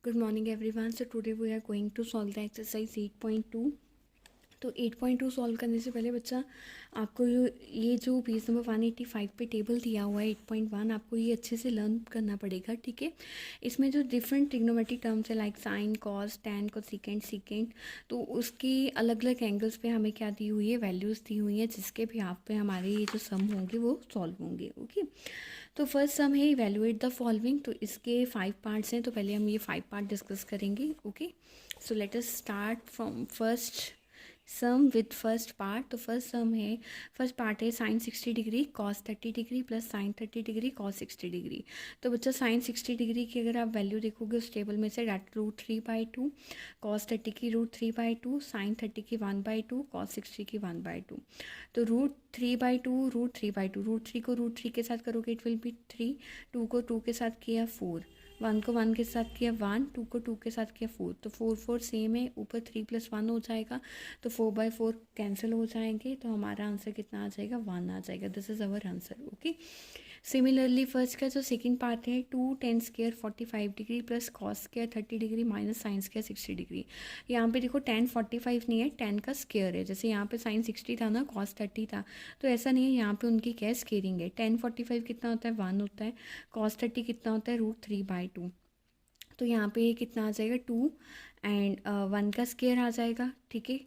Good morning everyone. So today we are going to solve the exercise 8.2. तो 8.2 solve करने से पहले बच्चा आपको ये जो पेज नंबर 185 पे टेबल दिया हुआ है 8.1 आपको ये अच्छे से लर्न करना पड़ेगा, ठीक है। इसमें जो डिफरेंट ट्रिग्नोमेट्रिक टर्म्स है like sine, cos, tan, cosecant, secant, तो उसकी अलग अलग एंगल्स पे हमें क्या दी हुई है, वैल्यूज़ दी हुई हैं, जिसके बिहाफ पे हमारे ये जो सम होंगे वो सॉल्व होंगे। ओके, तो फर्स्ट सम है इवैल्यूएट द फॉलोइंग। तो इसके 5 पार्ट्स हैं, तो पहले हम ये 5 पार्ट डिस्कस करेंगे। Okay, so let us start from first sum with first part. तो फर्स्ट सम है, फर्स्ट पार्ट है sine 60 degree cos 30 degree plus sine 30 degree cos 60 degree. तो बच्चा साइन 60 डिग्री की अगर आप वैल्यू देखोगे उस टेबल में से डेट √3/2, कॉस 30 की √3/2, साइन 30 की 1/2, कॉस 60 की 1/2। तो √3/2 √3/2, √3 को √3 के साथ करोगे इट विल बी 3, 2 को 2 के साथ किया 4, 1 को 1 के साथ किया 1, 2 को 2 के साथ किया 4, तो 4 4 सेम है, ऊपर 3 + 1 हो जाएगा, तो 4/4 कैंसिल हो जाएंगे, तो हमारा आंसर कितना आ जाएगा, 1 आ जाएगा। This is our answer. Okay, similarly first का जो सेकंड पार्ट है 2 tan square 45 degree plus cos square 30 degree minus sine square 60 degree. यहाँ पे देखो tan 45 नहीं है, tan का स्क्वायर है। जैसे यहाँ पे साइन 60 था ना, कॉस 30 था, तो ऐसा नहीं है, यहाँ पे उनकी क्या स्क्वेयरिंग है। tan 45 कितना होता है, 1 होता है, कॉस 30 कितना होता है, √3/2। तो यहाँ पे ये कितना आ जाएगा, 2 एंड 1 का स्क्वायर आ जाएगा, ठीक है।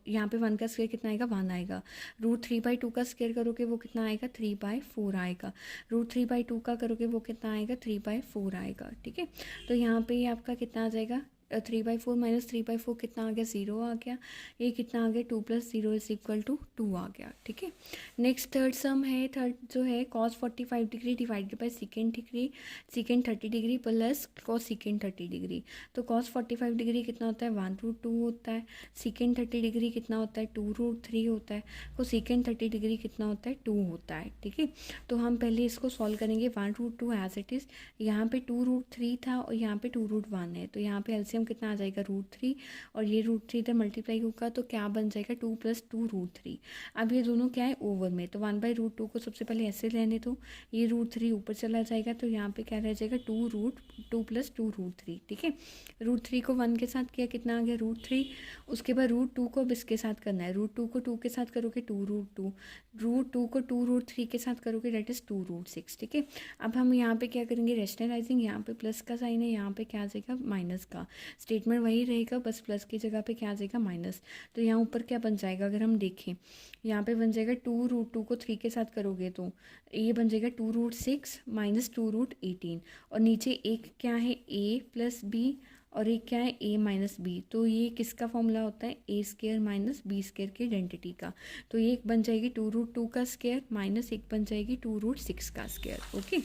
यहाँ पे 1 का स्क्वायर कितना आएगा, 1 आएगा। √3/2 का स्क्वायर करोगे वो कितना आएगा, 3/4 आएगा। √3/2 का करोगे वो कितना आएगा, 3/4 आएगा, ठीक है। तो यहाँ पे ये आपका कितना आ जाएगा, 3/4 माइनस 3/4 कितना आ गया, 0 आ गया। ये कितना आ गया, 2 + 0 = 2 आ गया, ठीक है। नेक्स्ट थर्ड सम है, थर्ड जो है cos 45 degree divided by second 30 degree plus cos second 30 degree. तो कॉस 45 डिग्री कितना होता है, 1/2 होता है। सेकेंड 30 डिग्री कितना होता है, 2√3 होता है। तो सेकेंड 30 डिग्री कितना होता है, 2 होता है, ठीक है। तो हम पहले इसको सॉल्व करेंगे 1√2 एज इट इज़। यहाँ पे 2√3 था और यहाँ पे 2√1 है, तो यहाँ पे एलसीएम कितना आ जाएगा, √3, और ये √3 इधर मल्टीप्लाई होगा तो क्या बन जाएगा, 2 + 2 √3। अब ये दोनों क्या है, ओवर में, तो 1/√2 को सबसे पहले ऐसे लेने दो, ये √3 ऊपर चला जाएगा, तो यहाँ पे क्या रह जाएगा, 2 + 2 √3, ठीक है। √3 को 1 के साथ किया, कितना आ गया, √3। उसके बाद √2 को अब इसके साथ करना है, √2 को 2 के साथ करोगे 2√2, √2 को 2√3 के साथ करोगे डेट इज़ 2√6, ठीक है। अब हम यहाँ पे क्या करेंगे, रेशनलाइजिंग, यहाँ पे प्लस का साइन है, यहाँ पे क्या आ जाएगा, माइनस का। स्टेटमेंट वही रहेगा, बस प्लस की जगह पे क्या आ जाएगा, माइनस। तो यहाँ ऊपर क्या बन जाएगा, अगर हम देखें यहाँ पे बन जाएगा 2√2 को 3 के साथ करोगे तो ये बन जाएगा 2√6 माइनस 2√18, और नीचे एक क्या है, a + b, और एक क्या है, a - b। तो ये किसका फॉर्मूला होता है, a² माइनस b² की आइडेंटिटी का। तो ये एक बन जाएगी 2√2 का स्क्वायर माइनस एक बन जाएगी 2√6 का स्क्वायर। ओके,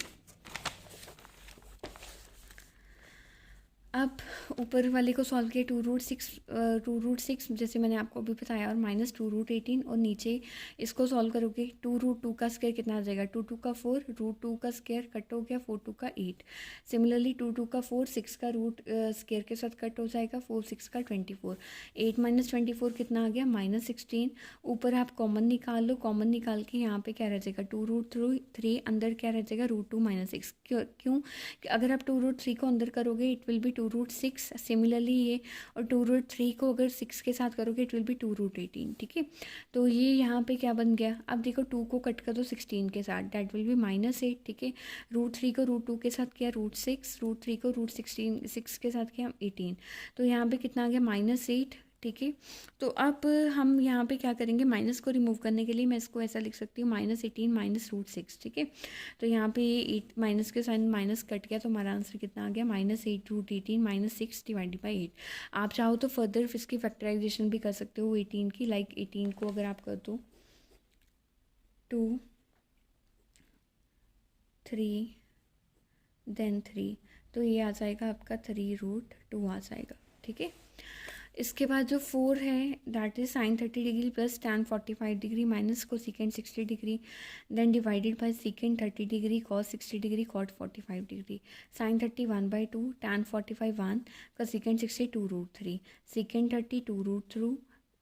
अब ऊपर वाले को सॉल्व किया, 2√6 जैसे मैंने आपको अभी बताया, और माइनस 2√18, और नीचे इसको सॉल्व करोगे 2√2 का स्क्वायर कितना आ जाएगा, 2 2 का 4, √2 का स्क्वायर कट हो गया, 4 2 का 8। सिमिलरली 2 2 का 4, 6 का रूट स्क्वायर के साथ कट हो जाएगा, 4 6 का 24, 8 - 24 कितना आ गया, -16। ऊपर आप कॉमन निकाल लो, कॉमन निकाल के यहाँ पे क्या रह जाएगा, 2√3, अंदर क्या रह जाएगा, √2 - 6। क्यों, अगर आप 2√3 को अंदर करोगे इट विल बी 2√6, सिमिलरली ये, और 2√3 को अगर 6 के साथ करोगे इट विल बी 2√18, ठीक है। तो ये यहाँ पे क्या बन गया, अब देखो 2 को कट कर दो 16 के साथ, डैट विल बी -8, ठीक है। √3 को √2 के साथ किया √6, √3 को √6 के साथ किया 18, तो यहाँ पे कितना आ गया, -8, ठीक है। तो अब हम यहाँ पे क्या करेंगे, माइनस को रिमूव करने के लिए मैं इसको ऐसा लिख सकती हूँ, -18 माइनस √6, ठीक है। तो यहाँ पे 8 माइनस के साइन माइनस कट गया, तो हमारा आंसर कितना आ गया, -8√18 - 6 / 8। आप चाहो तो फर्दर इसकी फैक्टराइजेशन भी कर सकते हो 18 की, लाइक 18 को अगर आप कर दो 2 3 देन 3, तो ये आ जाएगा आपका 3√2 आ जाएगा, ठीक है। इसके बाद जो 4 है that is sine 30 degree plus tan 45 degree minus को second 60 degree then divided by second 30 degree cos 60 degree cot 45 degree. Sine 30 1/2, tan 45 1 का second 60 2√3, second 30 2√3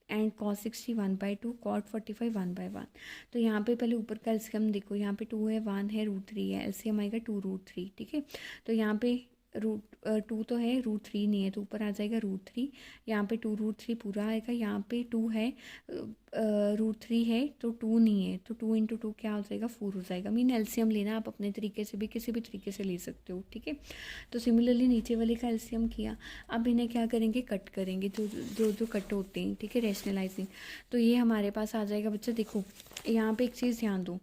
and cos 60 1/2, cot 45 1/1। तो यहाँ पे पहले ऊपर का एलसीएम देखो, यहाँ पे 2 है, 1 है, √3 है, एलसीएम आएगा 2√3, ठीक है। तो यहाँ पे टू तो है, √3 नहीं है, तो ऊपर आ जाएगा √3, यहाँ पे 2√3 पूरा आएगा, यहाँ पे 2 है, √3 है तो 2 नहीं है, तो 2 × 2 क्या हो जाएगा, 4 हो जाएगा। मीन एलसीएम लेना आप अपने तरीके से भी, किसी भी तरीके से ले सकते हो, ठीक है। तो सिमिलरली नीचे वाले का एलसीएम किया, अब इन्हें क्या करेंगे, कट करेंगे, जो जो जो कट होते हैं, ठीक है, रैशनलाइजिंग। तो ये हमारे पास आ जाएगा बच्चा, देखो यहाँ पे एक चीज़ ध्यान दो,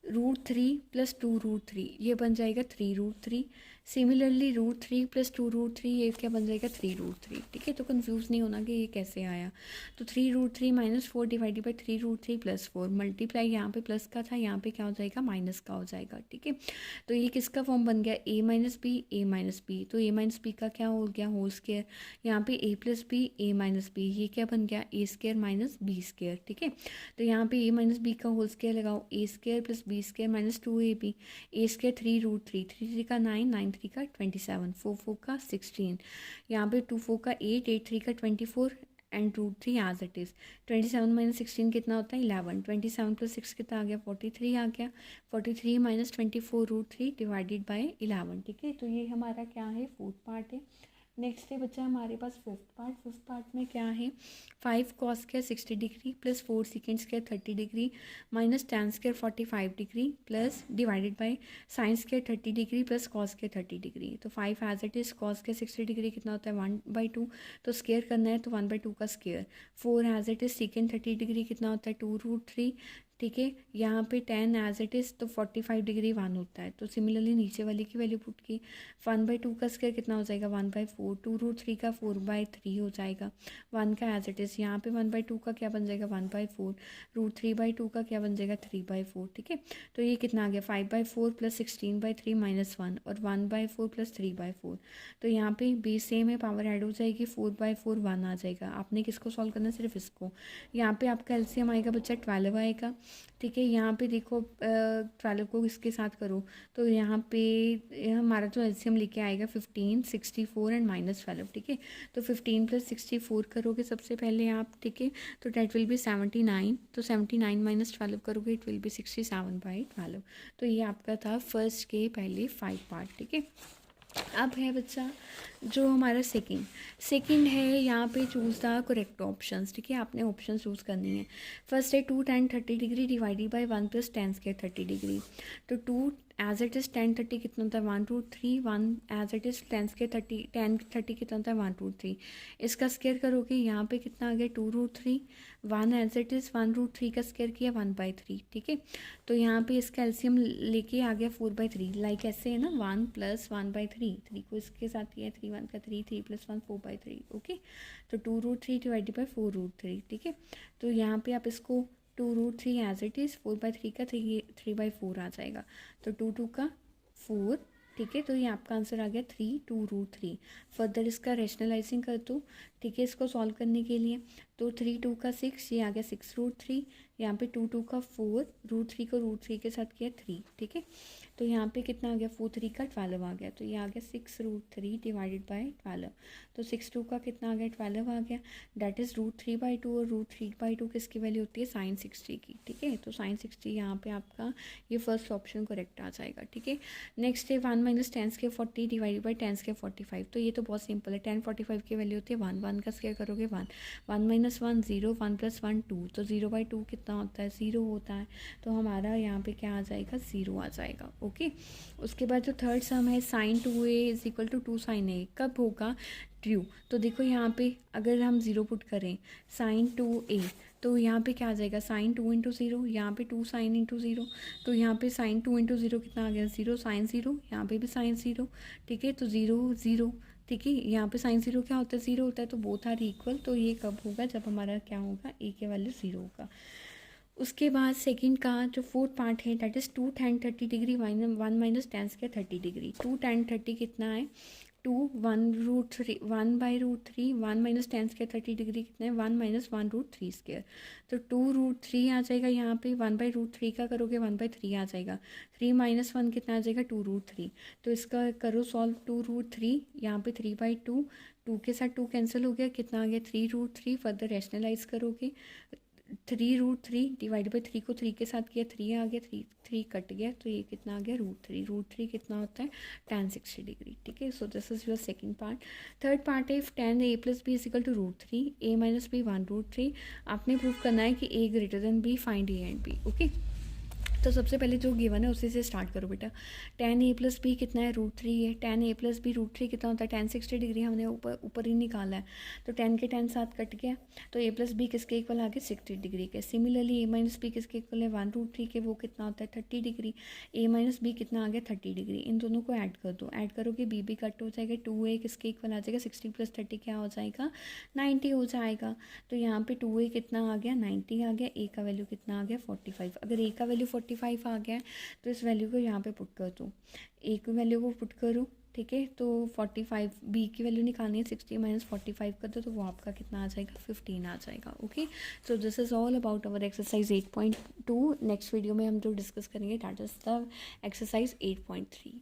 √3 + 2√3 ये बन जाएगा 3√3। सिमिलरली √3 + 2√3 ये क्या बन जाएगा, 3√3, ठीक है। तो कंफ्यूज नहीं होना कि ये कैसे आया। तो 3√3 - 4 / 3√3 + 4 मल्टीप्लाई, यहाँ पे प्लस का था, यहाँ पे क्या हो जाएगा, माइनस का हो जाएगा, ठीक है। तो ये किसका फॉर्म बन गया, a - b, a - b, तो a - b का क्या हो गया, होल स्क्वायर, यहाँ पे a + b, a - b, ये क्या बन गया, a² - b², ठीक है। तो यहाँ पे a - b का होल स्क्वायर लगाओ, a² + b² - 2ab, a² 3√3, 3 का 9, 9 3 का 27, 4 4 का 16, यहाँ पे 2 4 का 8, 8 3 का 24 एंड √3 एज इट इज़। 27 - 16 कितना होता है, 11, 27 + 6 कितना आ गया, 43 आ गया, 43 - 24 √3 डिवाइडेड बाय 11, ठीक है। तो ये हमारा क्या है, फोर्थ पार्ट है। नेक्स्ट है बच्चा हमारे पास फिफ्थ पार्ट में क्या है, 5 cos² 60 degree + 4 sec² 30 degree - tan² 45 degree plus divided by sin² 30 degree + cos² 30 degree. तो 5 as it is, cos² 60 degree कितना होता है, 1/2, तो स्क्वायर करना है तो 1/2 का square. 4 as it is, sec 30 degree कितना होता है, 2√3, ठीक है। यहाँ पे 10 एज इट इज़, तो 45 डिग्री 1 होता है। तो सिमिलरली नीचे वाली की वैल्यू पुट की, 1/2 का स्क्वायर कितना हो जाएगा, 1/4, 2√3 का 4/3 हो जाएगा, 1 का एज इट इज़, यहाँ पे 1/2 का क्या बन जाएगा, 1/4, √3/2 का क्या बन जाएगा, 3/4, ठीक है। तो ये कितना आ गया, 5/4 + 16/3 - 1 और 1/4 + 3/4। तो यहाँ पे बेस सेम है, पावर ऐड हो जाएगी, 4/4 1 आ जाएगा। आपने किसको सॉल्व करना है, सिर्फ इसको। यहाँ पे आपका एलसीएम आएगा बच्चा 12 आएगा, ठीक है। यहाँ पे देखो 12 को इसके साथ करो, तो यहाँ पे हमारा जो एलसीएम लेके आएगा 15, 64 एंड -12, ठीक है। तो 15 + 64 करोगे सबसे पहले आप, ठीक है, तो डेट विल बी 79, तो 79 - 12 करोगे, इट विल बी 67/12। तो ये आपका था फर्स्ट के पहले 5 पार्ट, ठीक है। अब है बच्चा जो हमारा सेकंड है, यहाँ पे चूज़ द करेक्ट ऑप्शंस, ठीक है। आपने ऑप्शन चूज़ करनी है। फर्स्ट है 2 tan 30 degree divided by 1 + tan² 30 degree. तो 2 एज इट इज़ tan 30 कितना होता है, 1√3, 1 एज इट इज़ tan 30 कितना होता है, 1√3। इसका स्क्वायर करोगे, यहाँ पे कितना आ गया, 2√3, 1 एज इट इज़ 1√3 का स्क्वायर किया 1/3, ठीक है। तो यहाँ पे इसका एलसीएम लेके आ गया 4/3, लाइक ऐसे है ना, 1 + 1/3, 3 को इसके साथ किया, 3 1 का 3, 3 + 1 4/3, ओके। तो 2√3 डिवाइडेड बाय 4√3, ठीक है। तो यहाँ पे आप इसको 2√3 एज इट इज़, 4/3 का 3/4 आ जाएगा, तो 2 2 का 4, ठीक है। तो ये आपका आंसर आ गया 3 2√3। फर्दर इसका रैशनलाइजिंग कर दो, ठीक है, इसको सॉल्व करने के लिए। तो 3 2 का 6, ये आ गया 6√3, यहाँ पे 2 2 का 4, √3 को √3 के साथ किया 3, ठीक है। तो यहाँ पे कितना आ गया, 4 3 का 12 आ गया, तो ये आ गया 6√3 डिवाइडेड बाय 12। तो 6 2 का कितना आ गया, 12 आ गया, डैट इज़ √3/2, और √3/2 किसकी वैल्यू होती है, sin 60 की, ठीक है। तो sin 60 यहाँ पे आपका ये फर्स्ट ऑप्शन करेक्ट आ जाएगा, ठीक है। नेक्स्ट है 1 - tan² 40 डिवाइडेड बाई tan² 45। तो ये तो बहुत सिंपल है, tan 45 की वैल्यू होती है 1, 1 का स्क्वायर करोगे 1, 1 - 1 0, 1 + 1 2, तो 0/2 कितना होता है, 0 होता है। तो हमारा यहाँ पे क्या आ जाएगा, 0 आ जाएगा, ओके। उसके बाद जो थर्ड सम है, sin 2a = 2 sin a, कब होगा, ट्रू। तो देखो यहाँ पे अगर हम 0 पुट करें, sin 2a, तो यहाँ पे क्या आ जाएगा, sin 2 × 0, यहाँ पे 2 sin × 0, तो यहाँ पे sin 2 × 0 कितना आ गया, 0 sin 0, यहाँ पे भी sin 0, ठीक है। तो 0 0, ठीक है। यहाँ पे sin 0 क्या होता है, 0 होता है, तो बोथ आर इक्वल। तो ये कब होगा, जब हमारा क्या होगा, a के वैल्यू 0 होगा। उसके बाद सेकंड का जो फोर्थ पार्ट है, that is 2 tan 30 degree 1 - tan² 30 degree. 2 tan 30 कितना है, 2 1√3, 1/√3, 1 - tan² 30 डिग्री कितना है, 1 - 1√3²। तो 2√3 आ जाएगा, यहाँ पे 1/√3 का करोगे 1/3 आ जाएगा, 3 - 1 कितना आ जाएगा, 2√3। तो इसका करो सॉल्व, 2√3, यहाँ पे 3/2, 2 के साथ 2 कैंसिल हो गया, कितना आ गया, 3√3। फर्दर रैशनलाइज करोगे, 3√3 डिवाइड बाई 3 को 3 के साथ किया, 3 आ गया, 3 कट गया, तो ये कितना आ गया √3 कितना होता है tan 60 डिग्री, ठीक है। So this is your second part. Third part है if tan a + b = √3 a - b 1√3, आपने प्रूव करना है कि a greater than b, find a and b, okay. तो सबसे पहले जो गिवन है उसी से स्टार्ट करो बेटा। tan a + b कितना है √3 है, tan a + b √3 कितना होता है tan 60 डिग्री, हमने ऊपर ही निकाला है, तो tan के tan साथ कट गया, तो a + b किसके इक्वल आ गया 60 डिग्री के। सिमिलरली a - b किसके इक्वल है 1√3 के, वो कितना होता है 30 डिग्री, a - b कितना आ गया 30 डिग्री। इन दोनों को ऐड कर दो, ऐड करोगे b भी कट हो जाएगा, 2a किसके इक्वल आ जाएगा 60 + 30 क्या हो जाएगा 90 हो जाएगा। तो यहाँ पे 2a कितना आ गया 90 आ गया, a का वैल्यू कितना आ गया 45। अगर a का वैल्यू 45 आ गया है तो इस वैल्यू को यहाँ पे पुट कर दो, a की वैल्यू को पुट करो, ठीक है। तो 45, b की वैल्यू निकालनी है, 60 - 45 कर दो, तो वो आपका कितना आ जाएगा 15 आ जाएगा, okay. So this is all about our exercise 8.2। Next video में हम जो डिस्कस करेंगे दैट इज़ द एक्सरसाइज 8.3।